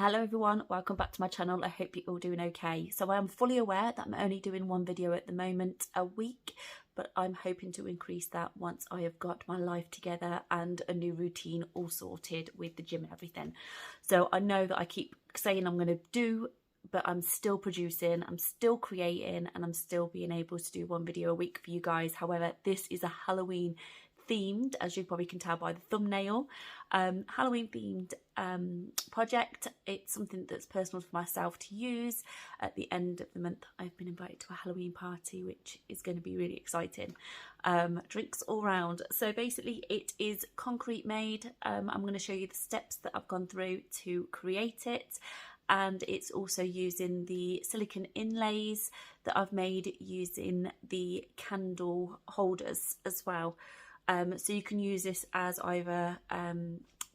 Hello everyone, welcome back to my channel. I hope you're all doing okay. So I am fully aware that I'm only doing one video at the moment a week, but I'm hoping to increase that once I have got my life together and a new routine all sorted with the gym and everything. So I know that I keep saying I'm going to do, but I'm still producing, I'm still creating, and I'm still being able to do one video a week for you guys. However, this is a Halloween themed, as you probably can tell by the thumbnail, Halloween themed project. It's something that's personal for myself to use. At the end of the month I've been invited to a Halloween party, which is going to be really exciting. Drinks all round. So basically it is concrete made. I'm going to show you the steps that I've gone through to create it, and it's also using the silicone inlays that I've made using the candle holders as well. So you can use this as either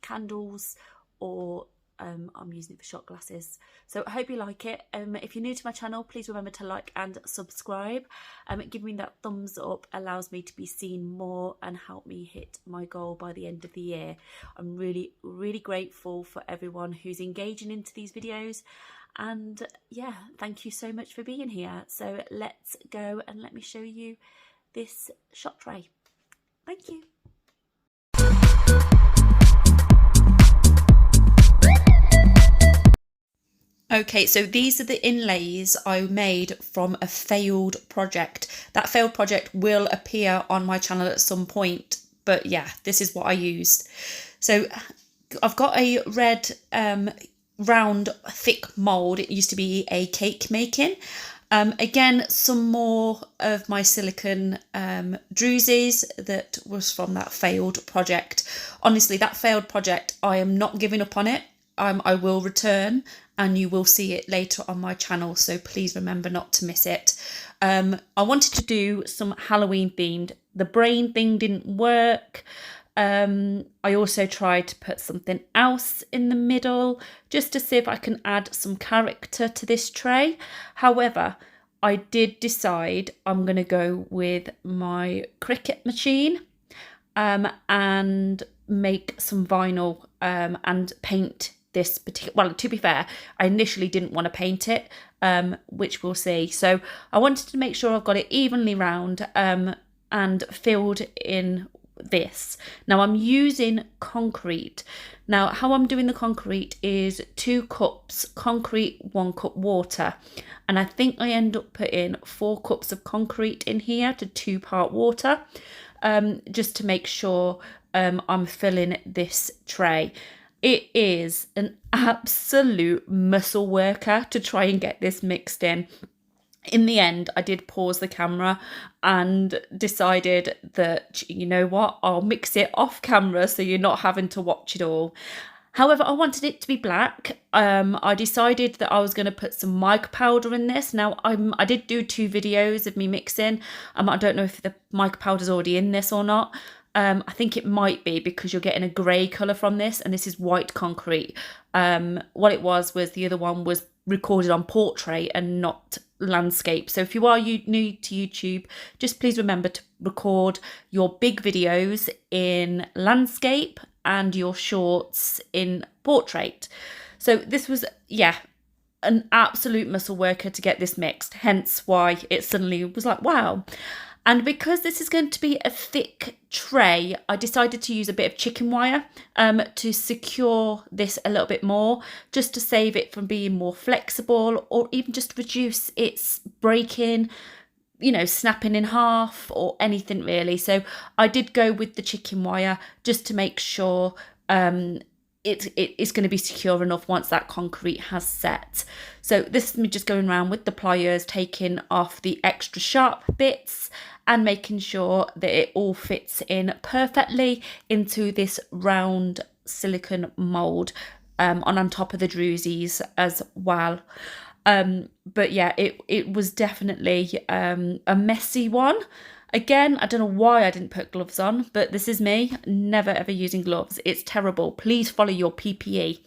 candles or I'm using it for shot glasses. So I hope you like it. If you're new to my channel, please remember to like and subscribe. Giving me that thumbs up allows me to be seen more and help me hit my goal by the end of the year. I'm really grateful for everyone who's engaging into these videos, and yeah, thank you so much for being here. So let's go and let me show you this shot tray. Thank you. Okay, so these are the inlays I made from a failed project. That failed project will appear on my channel at some point, but yeah, this is what I used. So I've got a red round thick mould. It used to be a cake making. Again, some more of my silicone druses that was from that failed project. Honestly, that failed project, I am not giving up on it. I will return and you will see it later on my channel, so please remember not to miss it. I wanted to do some Halloween themed. The brain thing didn't work. I also tried to put something else in the middle just to see if I can add some character to this tray. However, I did decide I'm going to go with my Cricut machine and make some vinyl and paint this particular, well, to be fair, I initially didn't want to paint it, which we'll see. So I wanted to make sure I've got it evenly round and filled in this. Now I'm using concrete. Now how I'm doing the concrete is 2 cups concrete, 1 cup water, and I think I end up putting 4 cups of concrete in here to 2-part water, just to make sure I'm filling this tray. It is an absolute muscle worker to try and get this mixed in. In the end, I did pause the camera and decided that, you know what, I'll mix it off camera so you're not having to watch it all. However, I wanted it to be black. I decided that I was going to put some mica powder in this. Now, I did do 2 videos of me mixing. I don't know if the mica powder is already in this or not. I think it might be, because you're getting a grey colour from this, and this is white concrete. What it was the other one was recorded on portrait and not landscape. So if you are new to YouTube, just please remember to record your big videos in landscape and your shorts in portrait. So this was, yeah, an absolute muscle worker to get this mixed, hence why it suddenly was like, wow. And because this is going to be a thick tray, I decided to use a bit of chicken wire to secure this a little bit more, just to save it from being more flexible, or even just reduce its breaking, you know, snapping in half or anything really. So I did go with the chicken wire just to make sure it's going to be secure enough once that concrete has set. So this is me just going around with the pliers, taking off the extra sharp bits and making sure that it all fits in perfectly into this round silicone mould on top of the drusies as well. But yeah, it was definitely a messy one. Again, I don't know why I didn't put gloves on, but this is me, never ever using gloves. It's terrible. Please follow your PPE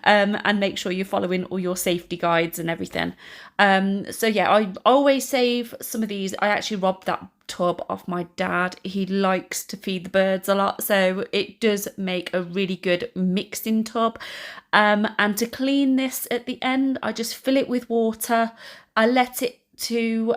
and make sure you're following all your safety guides and everything. So yeah, I always save some of these. I actually robbed that tub of my dad. He likes to feed the birds a lot, so it does make a really good mixing tub. And to clean this at the end, I just fill it with water. I let it to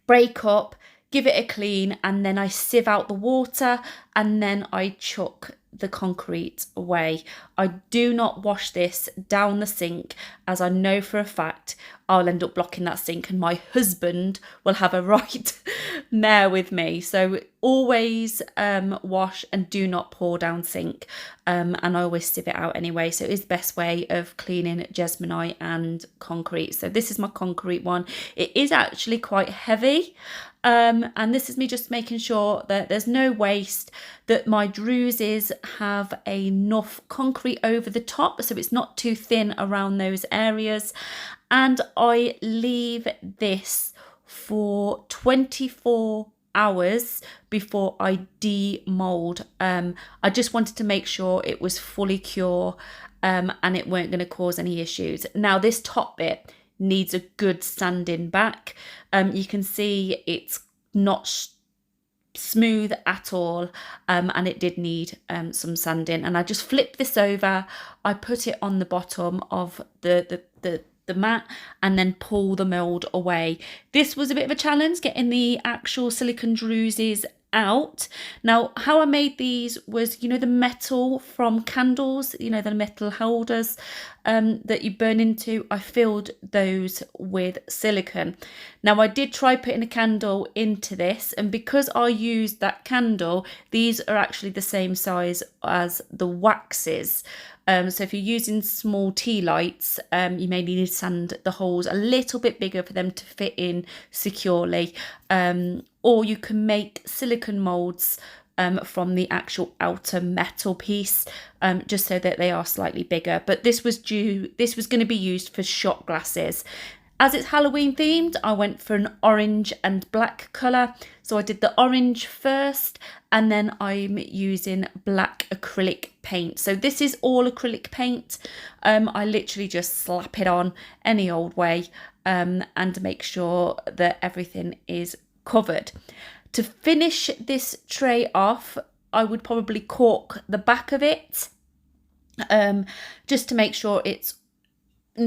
break up, give it a clean, and then I sieve out the water, and then I chuck the concrete away. I do not wash this down the sink, as I know for a fact I'll end up blocking that sink and my husband will have a right mare with me. So always wash and do not pour down sink, and I always sieve it out anyway. So it is the best way of cleaning Jesmonite and concrete. So this is my concrete one. It is actually quite heavy, and this is me just making sure that there's no waste, that my druses have enough concrete over the top so it's not too thin around those areas. And I leave this for 24 hours before I demold. I just wanted to make sure it was fully cure, and it weren't going to cause any issues. Now this top bit needs a good sanding back. You can see it's not smooth at all, and it did need some sanding. And I just flip this over, I put it on the bottom of the mat, and then pull the mold away. This was a bit of a challenge, getting the actual silicone druses out. Now how I made these was, you know, the metal from candles, you know, the metal holders that you burn into, I filled those with silicone. Now I did try putting a candle into this, and because I used that candle, these are actually the same size as the waxes. So if you're using small tea lights, you may need to sand the holes a little bit bigger for them to fit in securely. Or you can make silicone molds from the actual outer metal piece, just so that they are slightly bigger. But this was going to be used for shot glasses. As it's Halloween themed, I went for an orange and black colour. So I did the orange first, and then I'm using black acrylic paint. So this is all acrylic paint. I literally just slap it on any old way, and make sure that everything is covered. To finish this tray off, I would probably cork the back of it, just to make sure it's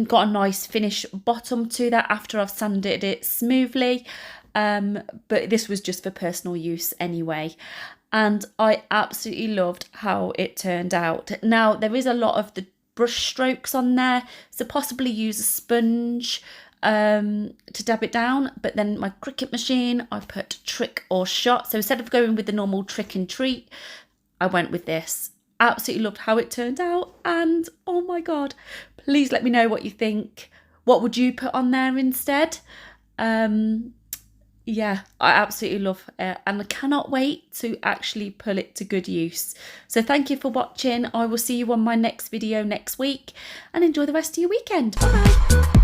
got a nice finish bottom to that after I've sanded it smoothly. But this was just for personal use anyway, and I absolutely loved how it turned out. Now there is a lot of the brush strokes on there, so possibly use a sponge to dab it down. But then my Cricut machine, I put trick or shot, so instead of going with the normal trick and treat, I went with this. Absolutely loved how it turned out, and oh my god, please let me know what you think. What would you put on there instead? Yeah, I absolutely love it, and I cannot wait to actually put it to good use. So thank you for watching. I will see you on my next video next week, and enjoy the rest of your weekend. Bye.